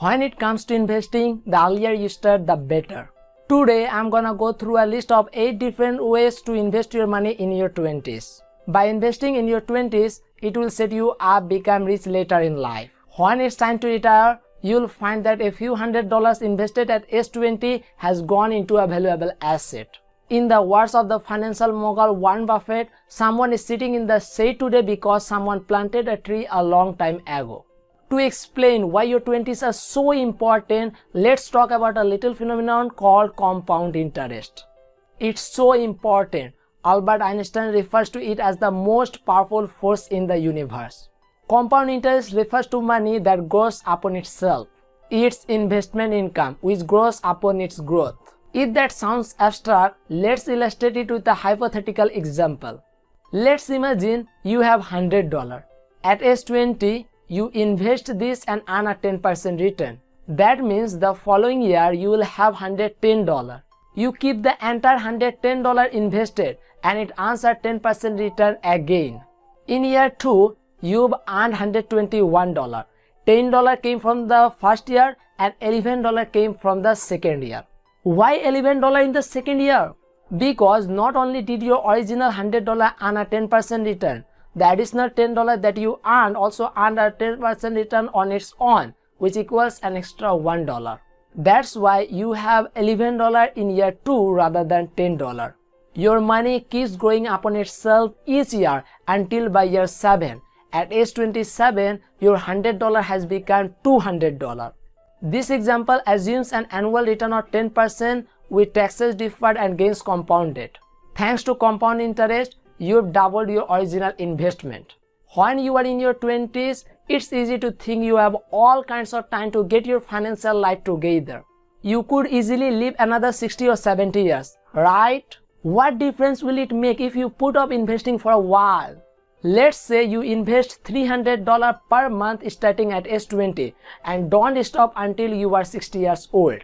When it comes to investing, the earlier you start, the better. Today, I'm gonna go through a list of 8 different ways to invest your money in your 20s. By investing in your 20s, it will set you up become rich later in life. When it's time to retire, you'll find that a few $100s invested at age 20 has gone into a valuable asset. In the words of the financial mogul Warren Buffett, someone is sitting in the shade today because someone planted a tree a long time ago. To explain why your 20s are so important, let's talk about a little phenomenon called compound interest. It's so important. Albert Einstein refers to it as the most powerful force in the universe. Compound interest refers to money that grows upon itself. It's investment income which grows upon its growth. If that sounds abstract, let's illustrate it with a hypothetical example. Let's imagine you have $100. At age 20, you invest this and earn a 10% return. That means the following year you will have $110. You keep the entire $110 invested and it earns a 10% return again. In year 2, you've earned $121. $10 came from the first year and $11 came from the second year. Why $11 in the second year? Because not only did your original $100 earn a 10% return, the additional $10 that you earned also earned a 10% return on its own, which equals an extra $1. That's why you have $11 in year 2 rather than $10. Your money keeps growing upon itself each year until by year 7. At age 27, your $100 has become $200. This example assumes an annual return of 10% with taxes deferred and gains compounded. Thanks to compound interest, you've doubled your original investment. When you are in your 20s, it's easy to think you have all kinds of time to get your financial life together. You could easily live another 60 or 70 years, right? What difference will it make if you put off investing for a while? Let's say you invest $300 per month starting at age 20 and don't stop until you are 60 years old.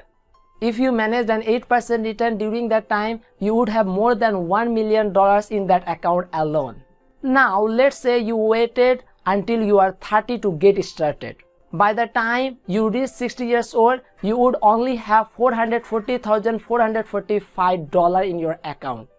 If you managed an 8% return during that time, you would have more than $1 million in that account alone. Now, let's say you waited until you are 30 to get started. By the time you reach 60 years old, you would only have $440,445 in your account.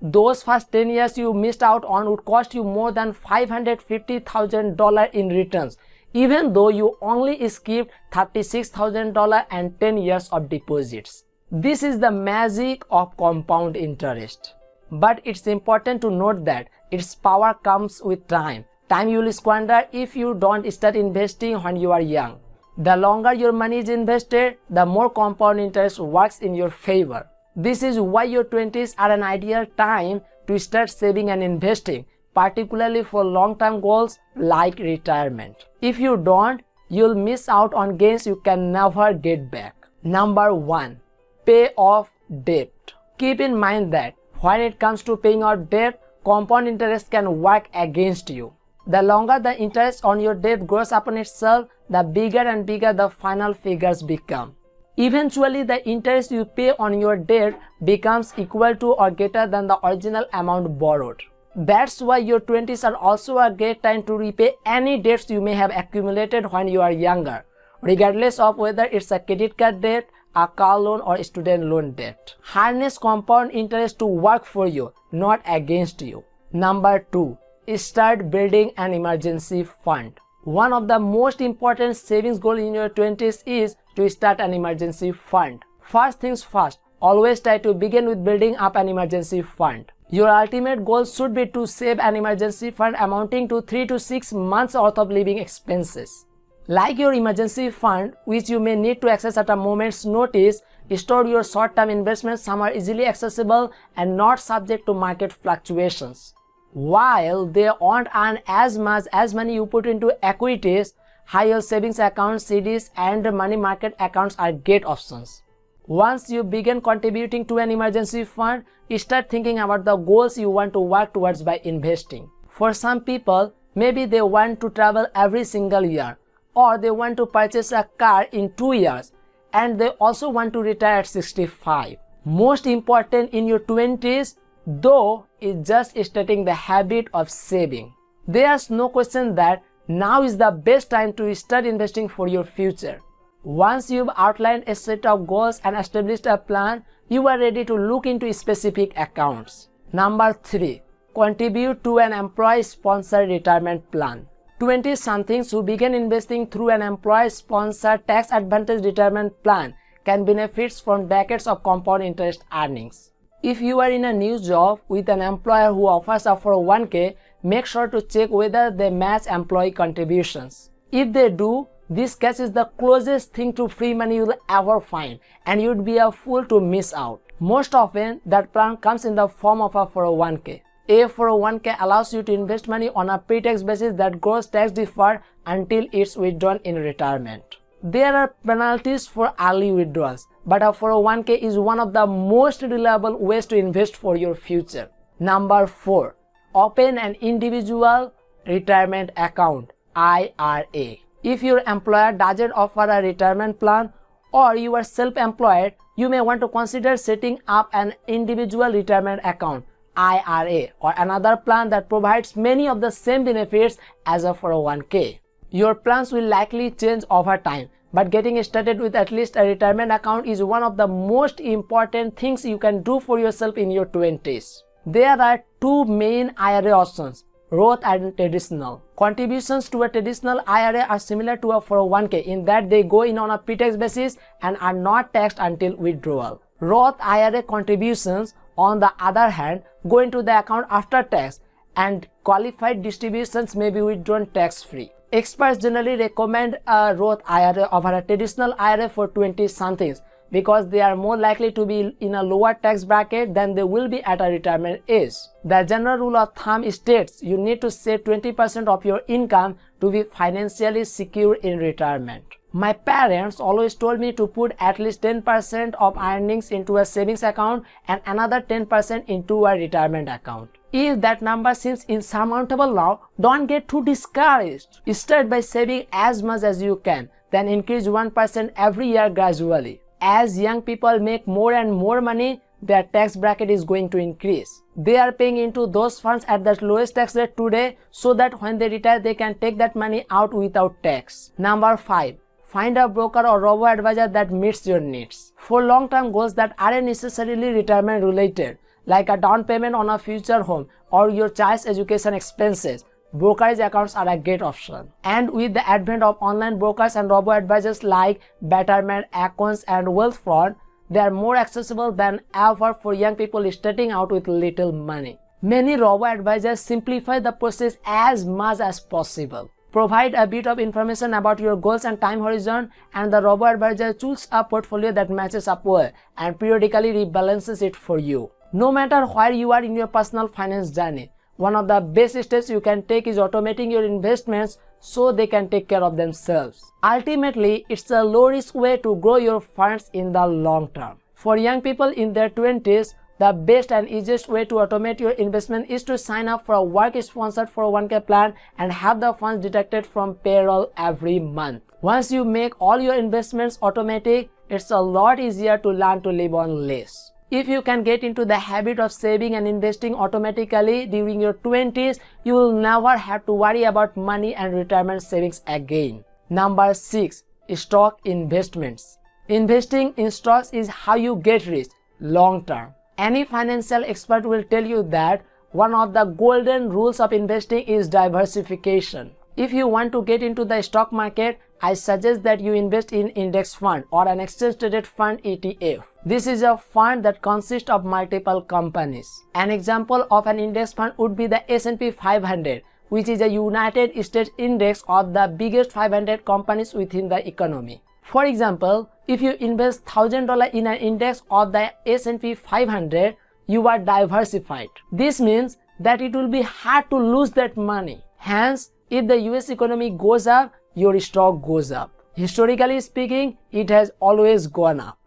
Those first 10 years you missed out on would cost you more than $550,000 in returns, even though you only skipped $36,000 and 10 years of deposits. This is the magic of compound interest. But it's important to note that its power comes with time. Time you will squander if you don't start investing when you are young. The longer your money is invested, the more compound interest works in your favor. This is why your 20s are an ideal time to start saving and investing, particularly for long-term goals like retirement. If you don't, you'll miss out on gains you can never get back. Number 1. Pay off debt. Keep in mind that when it comes to paying off debt, compound interest can work against you. The longer the interest on your debt grows upon itself, the bigger and bigger the final figures become. Eventually, the interest you pay on your debt becomes equal to or greater than the original amount borrowed. That's why your 20s are also a great time to repay any debts you may have accumulated when you are younger, regardless of whether it's a credit card debt, a car loan or student loan debt. Harness compound interest to work for you, not against you. Number 2. Start building an emergency fund. One of the most important savings goals in your 20s is to start an emergency fund. First things first, always try to begin with building up an emergency fund. Your ultimate goal should be to save an emergency fund amounting to 3 to 6 months worth of living expenses. Like your emergency fund, which you may need to access at a moment's notice, store your short-term investments somewhere easily accessible and not subject to market fluctuations. While they won't earn as much as money you put into equities, high-yield savings accounts, CDs, and money market accounts are great options. Once you begin contributing to an emergency fund, you start thinking about the goals you want to work towards by investing. For some people, maybe they want to travel every single year, or they want to purchase a car in 2 years, and they also want to retire at 65. Most important in your 20s, though, is just starting the habit of saving. There's no question that now is the best time to start investing for your future. Once you've outlined a set of goals and established a plan, you are ready to look into specific accounts. Number 3. Contribute to an employee-sponsored retirement plan. 20-somethings who begin investing through an employer-sponsored tax-advantaged retirement plan can benefit from decades of compound interest earnings. If you are in a new job with an employer who offers a 401k, make sure to check whether they match employee contributions. If they do, this cash is the closest thing to free money you'll ever find, and you'd be a fool to miss out. Most often, that plan comes in the form of a 401k. A 401k allows you to invest money on a pre-tax basis that grows tax deferred until it's withdrawn in retirement. There are penalties for early withdrawals, but a 401k is one of the most reliable ways to invest for your future. Number 4. Open an individual retirement account, IRA. If your employer doesn't offer a retirement plan or you are self-employed, you may want to consider setting up an individual retirement account, IRA, or another plan that provides many of the same benefits as a 401k. Your plans will likely change over time, but getting started with at least a retirement account is one of the most important things you can do for yourself in your 20s. There are two main IRA options, Roth and traditional. Contributions to a traditional IRA are similar to a 401k in that they go in on a pre-tax basis and are not taxed until withdrawal. Roth IRA contributions, on the other hand, go into the account after tax, and qualified distributions may be withdrawn tax-free. Experts generally recommend a Roth IRA over a traditional IRA for 20-somethings because they are more likely to be in a lower tax bracket than they will be at a retirement age. The general rule of thumb states you need to save 20% of your income to be financially secure in retirement. My parents always told me to put at least 10% of earnings into a savings account and another 10% into a retirement account. If that number seems insurmountable now, don't get too discouraged. Start by saving as much as you can, then increase 1% every year gradually. As young people make more and more money, their tax bracket is going to increase. They are paying into those funds at the lowest tax rate today so that when they retire, they can take that money out without tax. Number 5. Find a broker or robo-advisor that meets your needs. For long-term goals that aren't necessarily retirement related, like a down payment on a future home or your child's education expenses, brokerage accounts are a great option. And with the advent of online brokers and robo-advisors like Betterment, Acorns, and Wealthfront, they are more accessible than ever for young people starting out with little money. Many robo-advisors simplify the process as much as possible. Provide a bit of information about your goals and time horizon, and the robo-advisor chooses a portfolio that matches up well and periodically rebalances it for you. No matter where you are in your personal finance journey, one of the best steps you can take is automating your investments so they can take care of themselves. Ultimately, it's a low-risk way to grow your funds in the long term. For young people in their 20s, the best and easiest way to automate your investment is to sign up for a work-sponsored 401k plan and have the funds deducted from payroll every month. Once you make all your investments automatic, it's a lot easier to learn to live on less. If you can get into the habit of saving and investing automatically during your 20s, you will never have to worry about money and retirement savings again. Number 6. Stock investments. Investing in stocks is how you get rich long term. Any financial expert will tell you that one of the golden rules of investing is diversification. If you want to get into the stock market, I suggest that you invest in index fund or an exchange traded fund ETF. This is a fund that consists of multiple companies. An example of an index fund would be the S&P 500, which is a United States index of the biggest 500 companies within the economy. For example, if you invest $1,000 in an index of the S&P 500, you are diversified. This means that it will be hard to lose that money. Hence, if the US economy goes up, your stock goes up. Historically speaking, it has always gone up.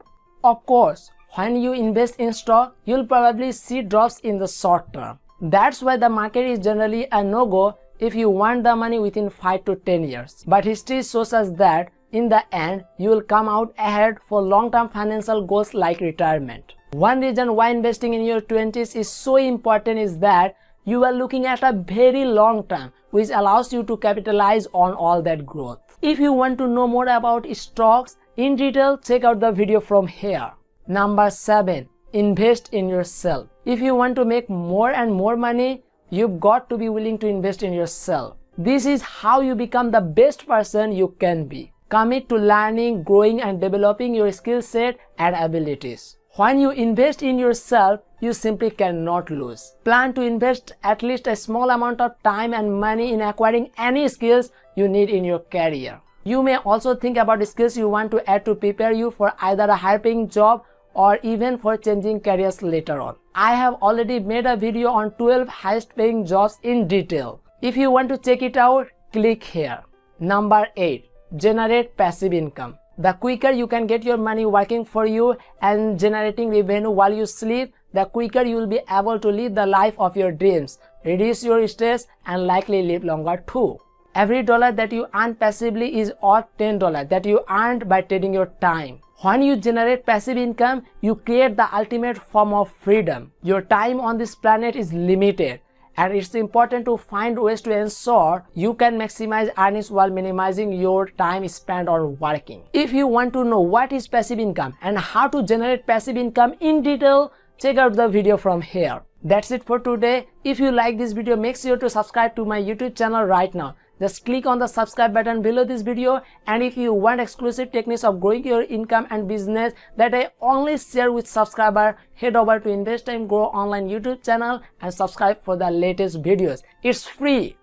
Of course, when you invest in stock, you'll probably see drops in the short term. That's why the market is generally a no-go if you want the money within 5 to 10 years. But history shows us that in the end, you will come out ahead for long-term financial goals like retirement. One reason why investing in your 20s is so important is that you are looking at a very long term, which allows you to capitalize on all that growth. If you want to know more about stocks, in detail, check out the video from here. Number 7. Invest in yourself. If you want to make more and more money, you've got to be willing to invest in yourself. This is how you become the best person you can be. Commit to learning, growing and developing your skill set and abilities. When you invest in yourself, you simply cannot lose. Plan to invest at least a small amount of time and money in acquiring any skills you need in your career. You may also think about skills you want to add to prepare you for either a higher paying job or even for changing careers later on. I have already made a video on 12 highest paying jobs in detail. If you want to check it out, click here. Number 8. Generate passive income. The quicker you can get your money working for you and generating revenue while you sleep, the quicker you will be able to live the life of your dreams, reduce your stress and likely live longer too. Every dollar that you earn passively is worth $10 that you earned by trading your time. When you generate passive income, you create the ultimate form of freedom. Your time on this planet is limited, and it's important to find ways to ensure you can maximize earnings while minimizing your time spent on working. If you want to know what is passive income and how to generate passive income in detail, check out the video from here. That's it for today. If you like this video, make sure to subscribe to my YouTube channel right now. Just click on the subscribe button below this video, and if you want exclusive techniques of growing your income and business that I only share with subscribers, head over to Invest Time Grow Online YouTube channel and subscribe for the latest videos. It's free.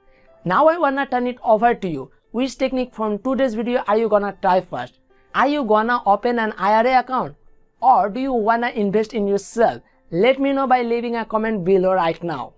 Now I wanna turn it over to you. Which technique from today's video are you gonna try first? Are you gonna open an IRA account, or do you wanna invest in yourself? Let me know by leaving a comment below right now.